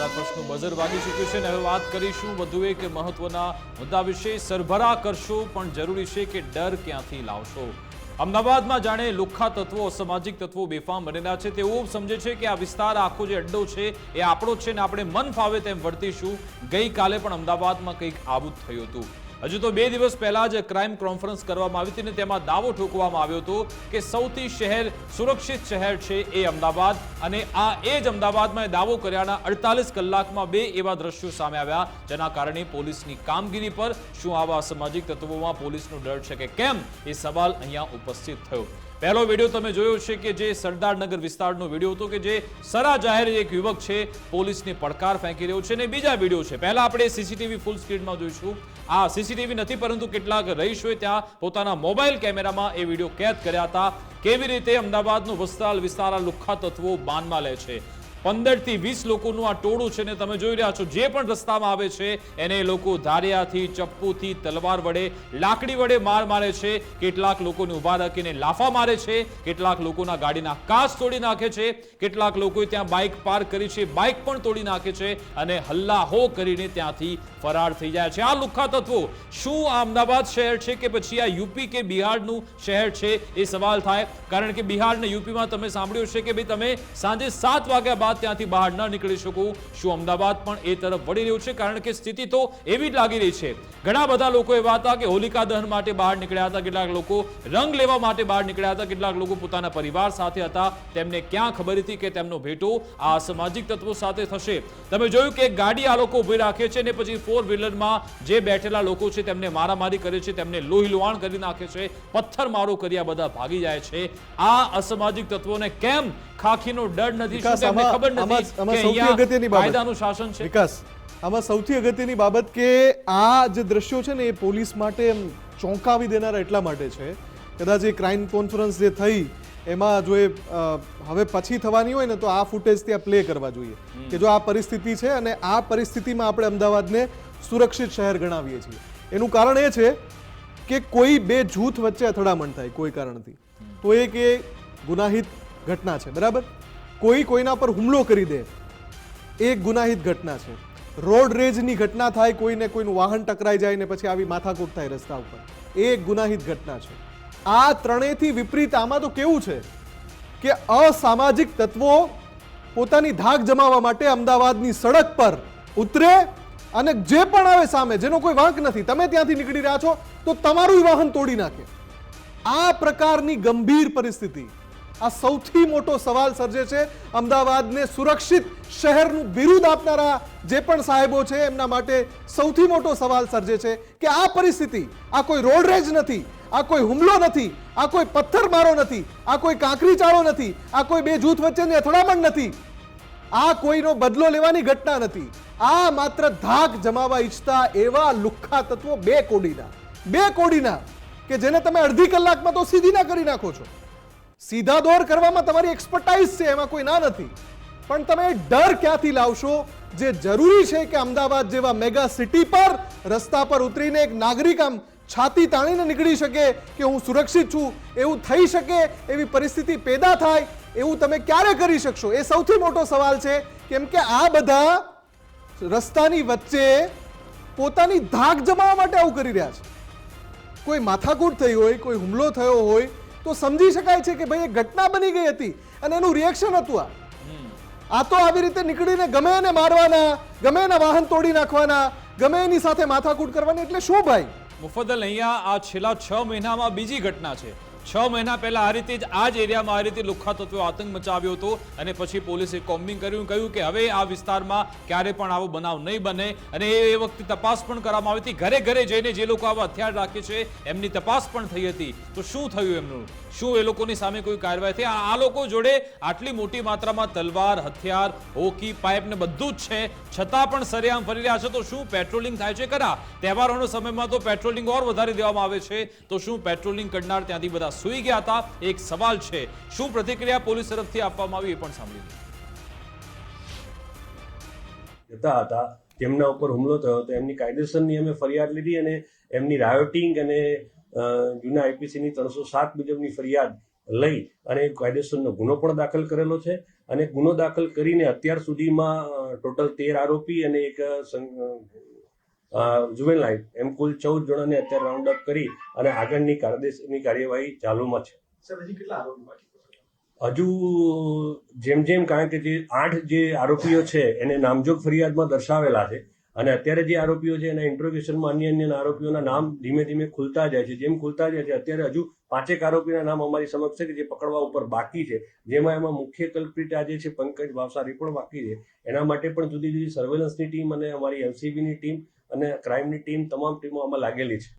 આપણા ફર્સ્ટનું બઝર વાગી ચૂક્યું છે અને હવે વાત કરીશું વધુ એક મહત્વના મુદ્દા વિશે. સરભરા કરશો પણ જરૂરી છે કે ડર ક્યાંથી લાવશો? અમદાવાદમાં જાણે લુખ્ખા તત્વો, અસામાજિક તત્વો બેફામ બનેલા છે. તેઓ સમજે છે કે આ વિસ્તાર આખો જે અડ્ડો છે એ આપણો છે ને આપણે મન ફાવે તેમ વર્તીશું. ગઈકાલે પણ અમદાવાદમાં કંઈક આવું જ થયું હતું. હજુ તો 2 દિવસ પહેલા જ ક્રાઇમ કોન્ફરન્સ કરવામાં આવી હતી અને તેમાં દાવો ઠોકવામાં આવ્યો હતો કે સૌથી સુરક્ષિત શહેર છે એ અમદાવાદ. અને આ એ જ અમદાવાદમાં દાવો કર્યાના 48 કલાકમાં 2 એવા દ્રશ્યો સામે આવ્યા જેના કારણે પોલીસની કામગીરી પર શું આવા અસામાજિક તત્વોમાં પોલીસનો ડર છે કે કેમ એ સવાલ અહીંયા ઉપસ્થિત થયો. પહેલો વિડીયો તમે જોયો છે કે જે સરદારનગર વિસ્તારનો વિડીયો હતો કે જે સરા જાહેર એક યુવક છે પોલીસને પડકાર ફેંકી રહ્યો છે. અને બીજા વિડીયો છે, પહેલા આપણે સીસીટીવી ફૂલ સ્ક્રીનમાં જોઈશું. આ સીસીટીવી નથી પરંતુ કેટલાક રહીશોએ ત્યાં પોતાના મોબાઈલ કેમેરામાં એ વિડીયો કેદ કર્યા હતા. કેવી રીતે અમદાવાદનો વિસ્તાર આ લુખ્ખા તત્વો બાનમાં લે છે. 15 થી 20 લોકોનું આ ટોળું છે ને તમે જોઈ રહ્યા છો જે પણ રસ્તામાં આવે છે એને લોકો ધારિયાથી, ચપ્પુથી, તલવાર વડે, લાકડી વડે મારે છે. કેટલાક લોકોને ઊભા રાખીને લાફા મારે છે, કેટલાક લોકોના ગાડીના કાચ તોડી નાખે છે, કેટલાક લોકોએ ત્યાં બાઇક પાર્ક કરી છે, બાઇક પણ તોડી નાખે છે અને હલ્લાહો કરીને ત્યાંથી ફરાર થઈ જાય છે. આ લુખ્ખા તત્વો શું આ અમદાવાદ શહેર છે કે પછી આ યુપી કે બિહારનું શહેર છે એ સવાલ થાય. કારણ કે બિહાર અને યુપીમાં તમે સાંભળ્યું છે કે ભાઈ તમે સાંજે 7 વાગ્યા બાદ ત્યાંથી બહાર ન નીકળી શકો. શું અમદાવાદ પણ એ તરફ વળી રહ્યું છે? કારણ કે સ્થિતિ તો એવી જ લાગી રહી છે. ઘણા બધા લોકો એવા હતા કે હોલિકા દહન માટે બહાર નીકળ્યા હતા, કેટલાક લોકો રંગ લેવા માટે બહાર નીકળ્યા હતા, કેટલાક લોકો પોતાના પરિવાર સાથે હતા. તેમને ક્યાં ખબર હતી કે તેમનો ભેટો આ અસામાજિક તત્વો સાથે થશે? તમે જોયું કે ગાડી આ લોકો ઉભી રાખે છે અને પછી 4 વ્હીલરમાં જે બેઠેલા લોકો છે તેમને મારામારી કરે છે, તેમને લોહી લુહાણ કરી નાખે છે, પથ્થરમારો કરી આ બધા ભાગી જાય છે. આ અસામાજિક તત્વોને કેમ ખાખીનો ડર નથી? શું તેમને ખબર નથી કે અહીંયા કાયદાનું શાસન છે? વિકાસ, આમાં સૌથી અગત્યની બાબત કે આ જે દ્રશ્યો છે ને એ પોલીસ માટે ચોંકાવી દેનારા એટલા માટે છે. કદાચ એ ક્રાઇમ કોન્ફરન્સ જે થઈ એમાં જો એ હવે પછી થવાની હોય ને તો આ ફૂટેજ ત્યાં પ્લે કરવા જોઈએ કે જો આ પરિસ્થિતિ છે અને આ પરિસ્થિતિમાં આપણે અમદાવાદને સુરક્ષિત શહેર ગણાવીએ છીએ. એનું કારણ એ છે કે કોઈ બે જૂથ વચ્ચે અથડામણ થાય કોઈ કારણથી તો એ ગુનાહિત ઘટના છે, બરાબર? કોઈ કોઈના પર હુમલો કરી દે એક ગુનાહિત ઘટના છે. રોડ રેજની ઘટના થાય, કોઈને કોઈનું વાહન ટકરાઈ જાય ને પછી આવી માથાકૂટ થાય રસ્તા ઉપર, એ એક ગુનાહિત ઘટના છે. આ ત્રણેયથી વિપરીત આમાં તો કેવું છે કે અસામાજિક તત્વો પોતાની ધાક જમાવવા માટે અમદાવાદની સડક પર ઉતરે અને જે પણ આવે સામે, જેનો કોઈ વાંક નથી, તમે ત્યાંથી નીકળી રહ્યા છો તો તમારું વાહન તોડી નાખે. આ પ્રકારની ગંભીર પરિસ્થિતિ આ સૌથી મોટો સવાલ સર્જે છે. અમદાવાદને સુરક્ષિત શહેરનું બિરુદ આપનારા જે પણ સાહેબો છે એમના માટે સૌથી મોટો સવાલ સર્જે છે કે આ પરિસ્થિતિ, આ કોઈ રોડ રેજ નથી, આ કોઈ હુમલો નથી, આ કોઈ પથ્થરમારો નથી, આ કોઈ કાંકરી ચાળો નથી, આ કોઈ બે જૂથ વચ્ચેની અથડામણ નથી, આ કોઈનો બદલો લેવાની ઘટના નથી. આ માત્ર ધાક જમાવવા ઈચ્છતા એવા લુખ્ખા તત્વો બે કોડીના કે જેને તમે અડધી કલાકમાં તો સીધી ના કરી નાખો છો. સીધા દોર કરવામાં તમારી એક્સપર્ટાઇઝ છે, એમાં કોઈ ના નથી, પણ તમે ડર ક્યાંથી લાવશો? જે જરૂરી છે કે અમદાવાદ જેવા મેગા સિટી પર રસ્તા પર ઉતરીને એક નાગરિક આમ છાતી તાણીને નીકળી શકે કે હું સુરક્ષિત છું, એવું થઈ શકે, એવી પરિસ્થિતિ પેદા થાય, એવું તમે ક્યારે કરી શકશો? એ સૌથી મોટો સવાલ છે. કેમ કે આ બધા રસ્તાની વચ્ચે પોતાની ધાક જમાવવા માટે આવું કરી રહ્યા છે. કોઈ માથાકૂટ થઈ હોય, કોઈ હુમલો થયો હોય તો સમજી શકાય છે કે ભાઈ એ ઘટના બની ગઈ હતી અને એનું રિએક્શન હતું. આ તો આવી રીતે નીકળીને ગમે એને મારવાના, ગમે એના વાહન તોડી નાખવાના, ગમે એની સાથે માથાકૂટ કરવાની, એટલે શું ભાઈ? મુફદ્દલ, અહીંયા આ છેલ્લા 6 મહિનામાં બીજી ઘટના છે. 6 મહિના પહેલા આ રીતે જ આ જ એરિયામાં આ રીતે લુખ્ખા તત્વો આતંક મચાવ્યો હતો અને પછી પોલીસે કોમ્બિંગ કર્યું, કહ્યું કે હવે આ વિસ્તારમાં ક્યારે પણ આવો બનાવ નહીં બને. અને એ વખતે તપાસ પણ કરવામાં આવી હતી. ઘરે ઘરે જઈને જે લોકો આવા હથિયાર રાખે છે એમની તપાસ પણ થઈ હતી. તો શું થયું એમનું? શું એ લોકોની સામે કોઈ કાર્યવાહી થઈ? આ લોકો જોડે આટલી મોટી માત્રામાં તલવાર, હથિયાર, હોકી, પાઇપ ને બધું જ છે, છતાં પણ સરેઆમ ફરી રહ્યા છે. તો શું પેટ્રોલિંગ થાય છે? ખરા, તહેવારોના સમયમાં તો પેટ્રોલિંગ ઓર વધારી દેવામાં આવે છે. તો શું પેટ્રોલિંગ કરનાર ત્યાંથી બધા સૂઈ ગયા હતા? એક સવાલ છે. શું પ્રતિક્રિયા પોલીસ તરફથી આપવામાં આવી એ પણ સાંભળી જતા હતા, તેમના ઉપર હુમલો થયો હતો. એમની કાયદેસરની અમે ફરિયાદ લીધી અને એમની રાયોટિંગ અને જૂના આઈપીસીની 307 મુજબની ફરિયાદ લઈ અને કાયદેસરનો ગુનો પણ દાખલ કરેલો છે. અને ગુનો દાખલ કરીને અત્યાર સુધીમાં ટોટલ 13 આરોપી અને એક જુવેનાઇલ એમ કુલ 14 જણાને અત્યારે રાઉન્ડ અપ કરી અને આગળની કાયદેસરની કાર્યવાહી ચાલુમાં છે. હજુ જેમ કારણ કે જે 8 જે આરોપીઓ છે એને નામજોગ ફરિયાદમાં દર્શાવેલા છે અને અત્યારે જે આરોપીઓ છે એના ઇન્ટ્રોગેશનમાં અન્ય આરોપીઓના નામ ધીમે ધીમે ખુલતા જાય છે. જેમ ખુલતા જાય છે અત્યારે હજુ 5 આરોપીના નામ અમારી સમક્ષ છે કે જે પકડવા ઉપર બાકી છે, જેમાં મુખ્ય કલ્પ્રિટ આજે છે પંકજ ભાવસારી પણ બાકી છે. એના માટે પણ જુદી જુદી સર્વેલન્સની ટીમ અને અમારી એલસીબીની ટીમ અને ક્રાઇમની ટીમ તમામ ટીમો આમાં લાગેલી છે.